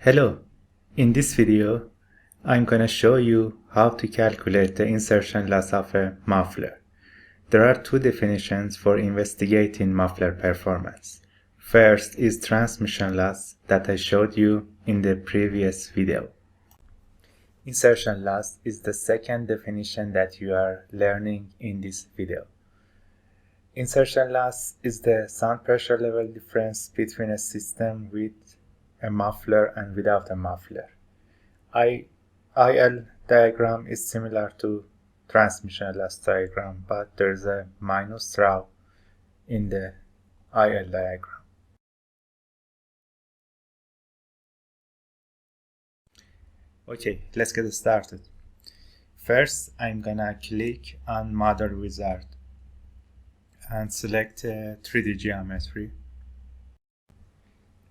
Hello, in this video I'm gonna show you how to calculate the insertion loss of a muffler. There are two definitions for investigating muffler performance. First is transmission loss that I showed you in the previous video. Insertion loss is the second definition that you are learning in this video. Insertion loss is the sound pressure level difference between a system with a muffler and without a muffler. IL diagram is similar to transmission loss diagram, but there's a minus rho in the IL diagram. Okay, let's get started. First, I'm gonna click on Model Wizard and select 3D geometry.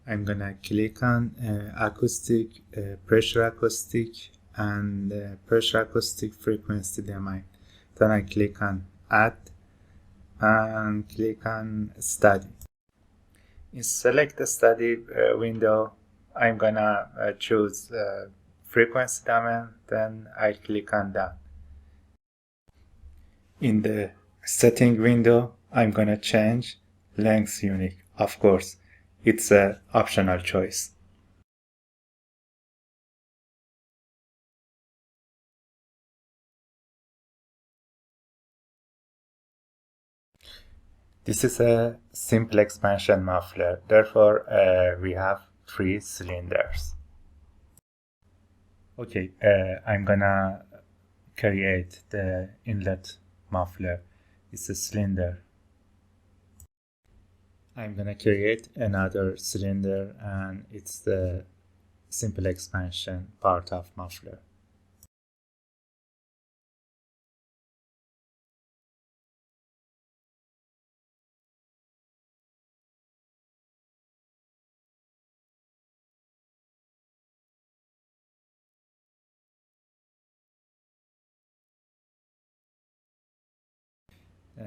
I'm gonna click on acoustic, pressure acoustic, and pressure acoustic frequency domain. Then I click on Add and click on Study. In Select the Study window, I'm gonna choose frequency domain. Then I click on that. In the setting window, I'm gonna change length unique. Of course, it's an optional choice. This is a simple expansion muffler, therefore we have 3 cylinders. Okay, I'm gonna create the inlet muffler. It's a cylinder. I'm gonna create another cylinder and it's the simple expansion part of muffler.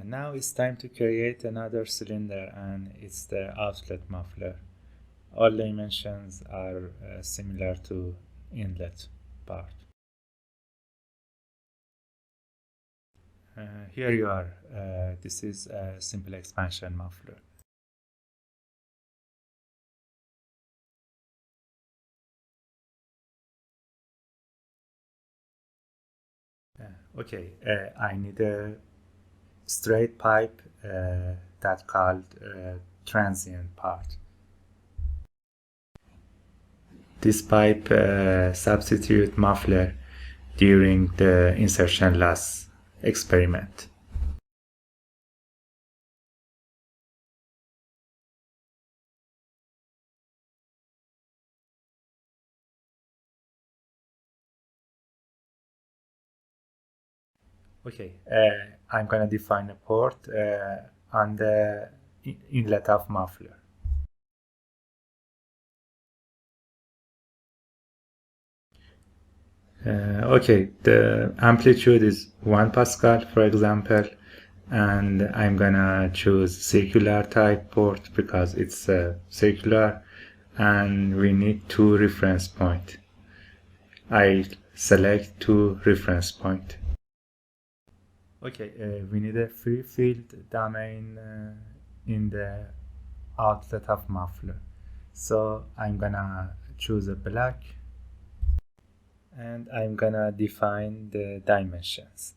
Now it's time to create another cylinder and it's the outlet muffler. All dimensions are similar to inlet part. Here you are. This is a simple expansion muffler. Okay, I need a straight pipe that called transient part. This pipe substitute muffler during the insertion loss experiment. Okay, I'm gonna define a port on the inlet of muffler. Okay, the amplitude is 1 Pascal, for example, and I'm gonna choose circular type port because it's circular and we need 2 reference point. I select 2 reference point. Okay, we need a free field domain in the outlet of muffler. So I'm gonna choose a black and I'm gonna define the dimensions.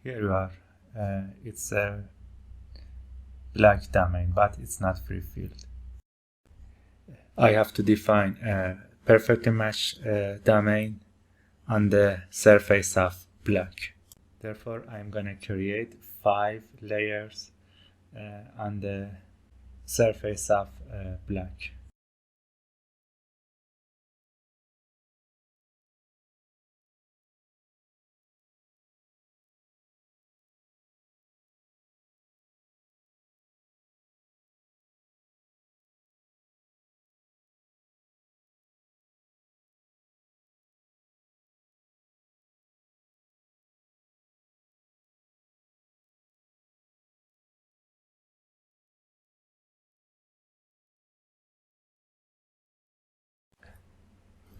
Here you are. It's a black domain, but it's not free field. I have to define a perfectly matched domain on the surface of black. Therefore, I'm gonna create 5 layers on the surface of black.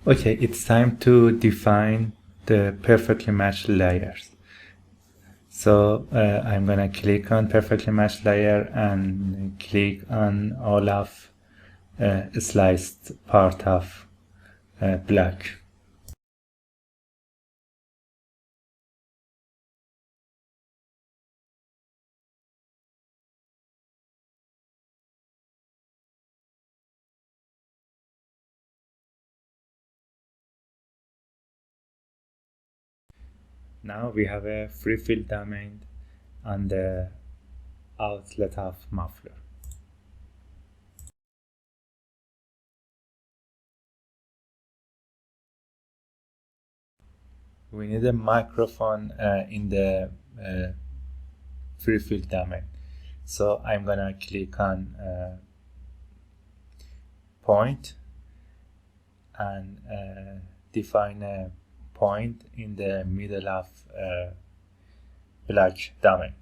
Okay, it's time to define the perfectly matched layers. So I'm gonna click on perfectly matched layer and click on all of sliced part of block. Now we have a free field domain on the outlet of muffler. We need a microphone in the free field domain. So I'm gonna click on point and define a point in the middle of block domain.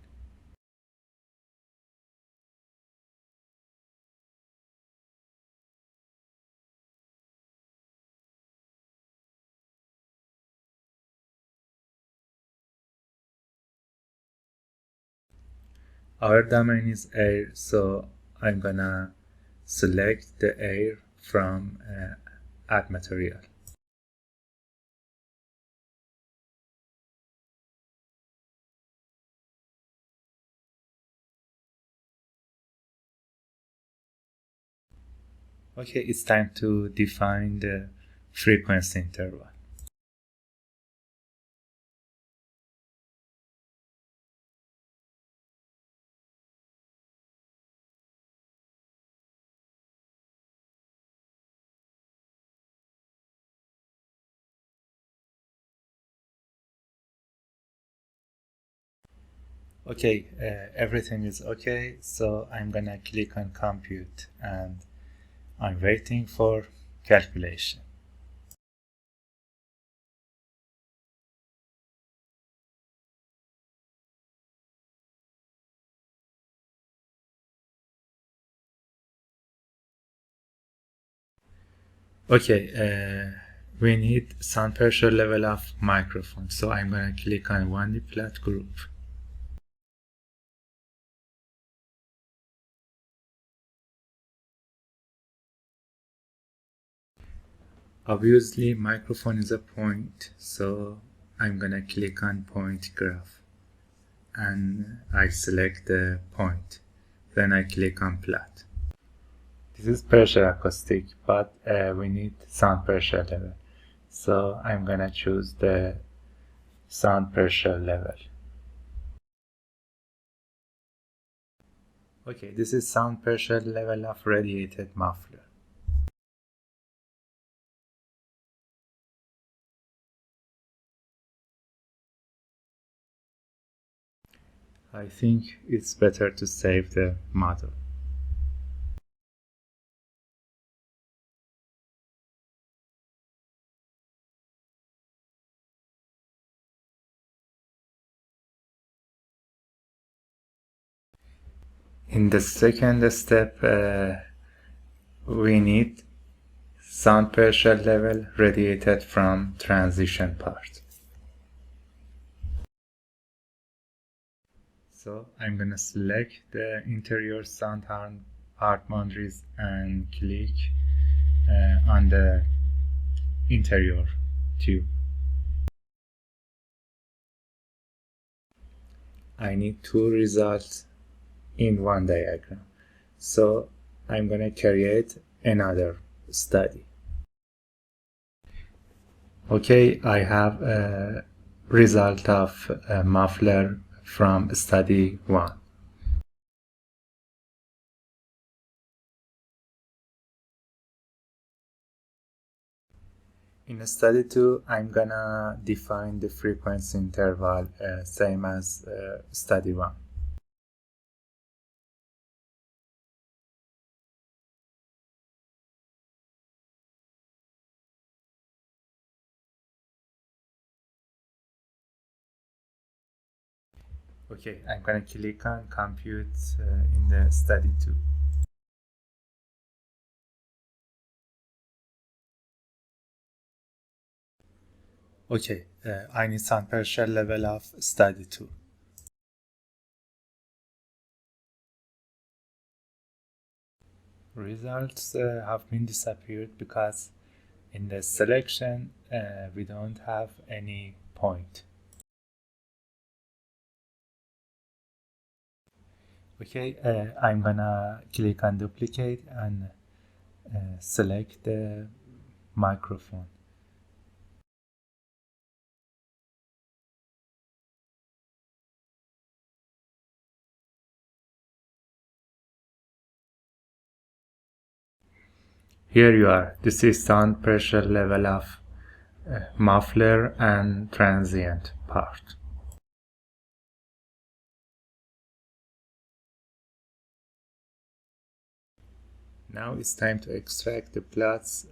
Our domain is air, so I'm gonna select the air from add material. Okay, it's time to define the frequency interval. Okay, everything is okay, so I'm gonna click on compute and I'm waiting for calculation. Okay, we need sound pressure level of microphone, so I'm gonna click on 1D plot group. Obviously, microphone is a point, so I'm gonna click on point graph and I select the point. Then I click on plot. This is pressure acoustic, but we need sound pressure level. So I'm gonna choose the sound pressure level. Okay, this is sound pressure level of radiated muffler. I think it's better to save the model. In the second step, we need sound pressure level radiated from transition part. So I'm gonna select the interior sound hard boundaries and click on the interior tube. I need two results in one diagram. So I'm gonna create another study. Okay, I have a result of a muffler from study 1. In study 2, I'm gonna define the frequency interval same as study 1. Okay, I'm gonna click on compute in the study 2. Okay, I need some pressure level of study 2. Results have been disappeared because in the selection we don't have any point. Okay, I'm gonna click on duplicate and select the microphone. Here you are. This is sound pressure level of muffler and transient part. Now it's time to extract the plots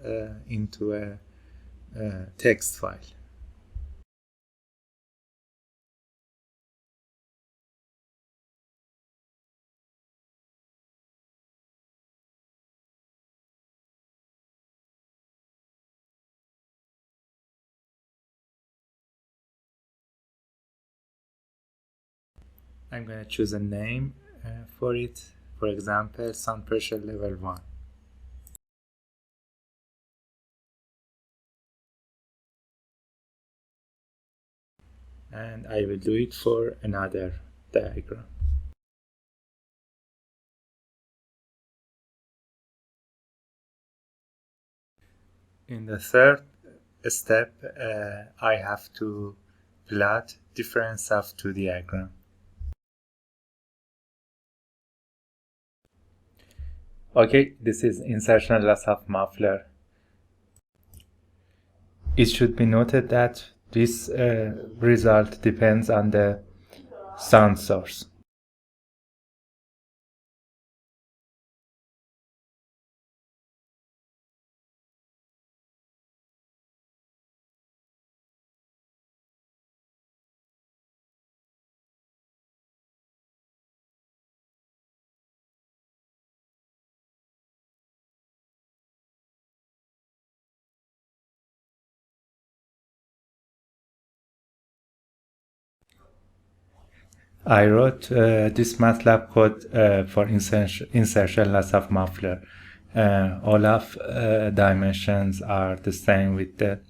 into a text file. I'm going to choose a name for it. For example, sound pressure level 1. And I will do it for another diagram. In the third step, I have to plot difference of two diagrams. Okay, this is insertion loss of muffler. It should be noted that this result depends on the sound source. I wrote this MATLAB code for insertion loss of muffler. All of dimensions are the same with the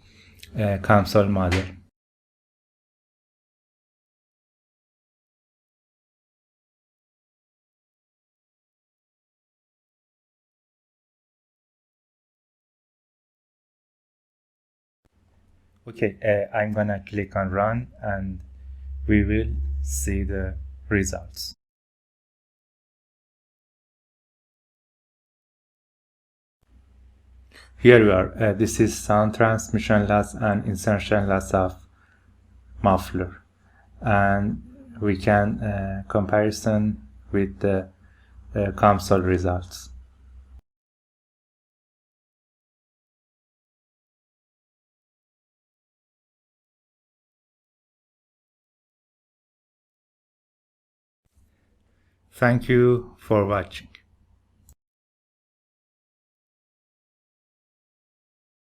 COMSOL model. Okay, I'm gonna click on run and we will see the results. Here we are. This is sound transmission loss and insertion loss of muffler, and we can comparison with the COMSOL results. Thank you for watching.